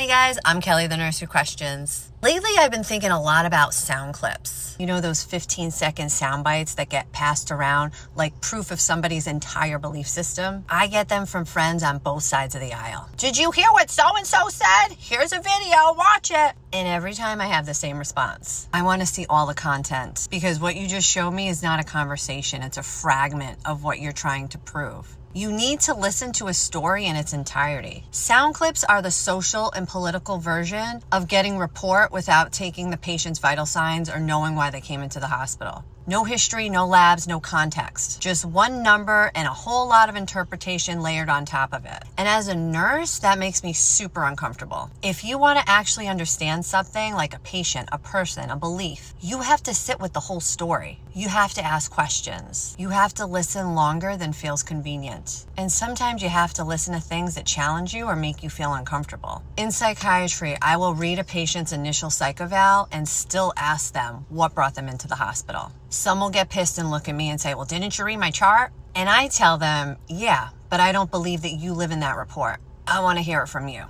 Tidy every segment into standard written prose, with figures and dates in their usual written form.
Hey guys, I'm Kelly, the nurse who questions. Lately, I've been thinking a lot about sound clips. You know, those 15-second sound bites that get passed around like proof of somebody's entire belief system? I get them from friends on both sides of the aisle. Did you hear what so-and-so said? Here's a video, watch it. And every time I have the same response. I want to see all the content because what you just showed me is not a conversation. It's a fragment of what you're trying to prove. You need to listen to a story in its entirety. Sound clips are the social and political version of getting rapport without taking the patient's vital signs or knowing why they came into the hospital. No history, no labs, no context. Just one number and a whole lot of interpretation layered on top of it. And as a nurse, that makes me super uncomfortable. If you want to actually understand something like a patient, a person, a belief, you have to sit with the whole story. You have to ask questions. You have to listen longer than feels convenient. And sometimes you have to listen to things that challenge you or make you feel uncomfortable. In psychiatry, I will read a patient's initial psych eval and still ask them what brought them into the hospital. Some will get pissed and look at me and say, well, didn't you read my chart? And I tell them, yeah, but I don't believe that you live in that report. I want to hear it from you.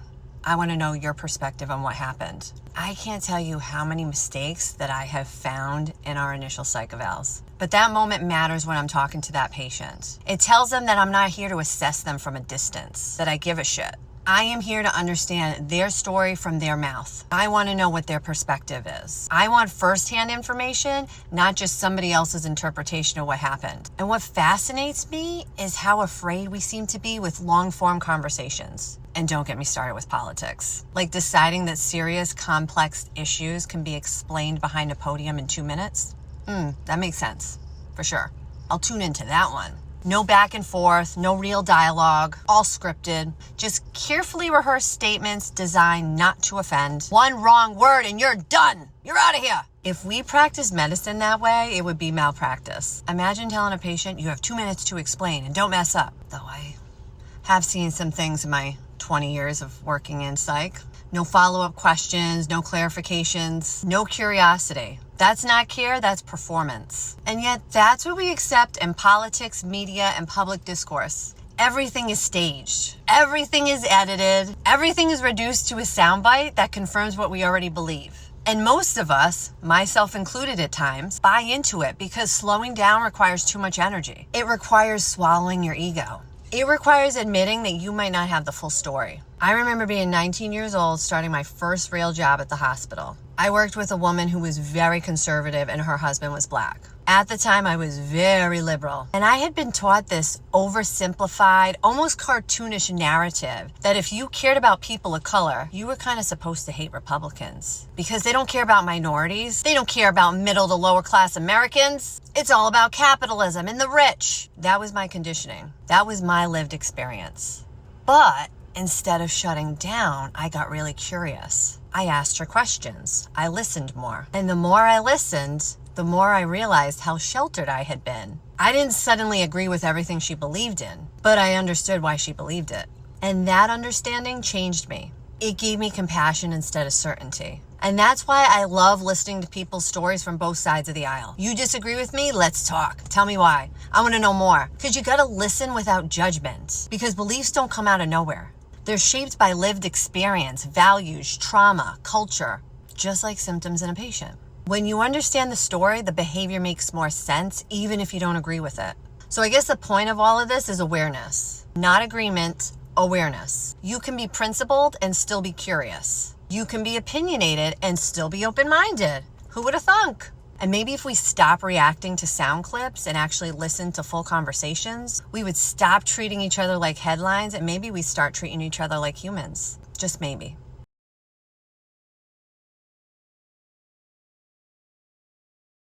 I want to know your perspective on what happened. I can't tell you how many mistakes that I have found in our initial psych evals. But that moment matters when I'm talking to that patient. It tells them that I'm not here to assess them from a distance, that I give a shit. I am here to understand their story from their mouth. I want to know what their perspective is. I want firsthand information, not just somebody else's interpretation of what happened. And what fascinates me is how afraid we seem to be with long-form conversations. And don't get me started with politics. Like deciding that serious, complex issues can be explained behind a podium in 2 minutes. That makes sense, for sure. I'll tune into that one. No back and forth, no real dialogue, all scripted. Just carefully rehearsed statements designed not to offend. One wrong word and you're done. You're out of here. If we practice medicine that way, it would be malpractice. Imagine telling a patient you have 2 minutes to explain and don't mess up. Though I have seen some things in my 20 years of working in psych. No follow-up questions, no clarifications, no curiosity. That's not care, that's performance. And yet that's what we accept in politics, media, and public discourse. Everything is staged. Everything is edited. Everything is reduced to a soundbite that confirms what we already believe. And most of us, myself included at times, buy into it because slowing down requires too much energy. It requires swallowing your ego. It requires admitting that you might not have the full story. I remember being 19 years old, starting my first real job at the hospital. I worked with a woman who was very conservative and her husband was black. At the time, I was very liberal. And I had been taught this oversimplified, almost cartoonish narrative that if you cared about people of color, you were kind of supposed to hate Republicans. Because they don't care about minorities. They don't care about middle to lower class Americans. It's all about capitalism and the rich. That was my conditioning. That was my lived experience. But instead of shutting down, I got really curious. I asked her questions. I listened more. And the more I listened, the more I realized how sheltered I had been. I didn't suddenly agree with everything she believed in, but I understood why she believed it. And that understanding changed me. It gave me compassion instead of certainty. And that's why I love listening to people's stories from both sides of the aisle. You disagree with me? Let's talk. Tell me why. I want to know more. Because you got to listen without judgment. Because beliefs don't come out of nowhere. They're shaped by lived experience, values, trauma, culture, just like symptoms in a patient. When you understand the story, the behavior makes more sense, even if you don't agree with it. So I guess the point of all of this is awareness, not agreement, awareness. You can be principled and still be curious. You can be opinionated and still be open-minded. Who would have thunk? And maybe if we stop reacting to sound clips and actually listen to full conversations, we would stop treating each other like headlines and maybe we start treating each other like humans. Just maybe.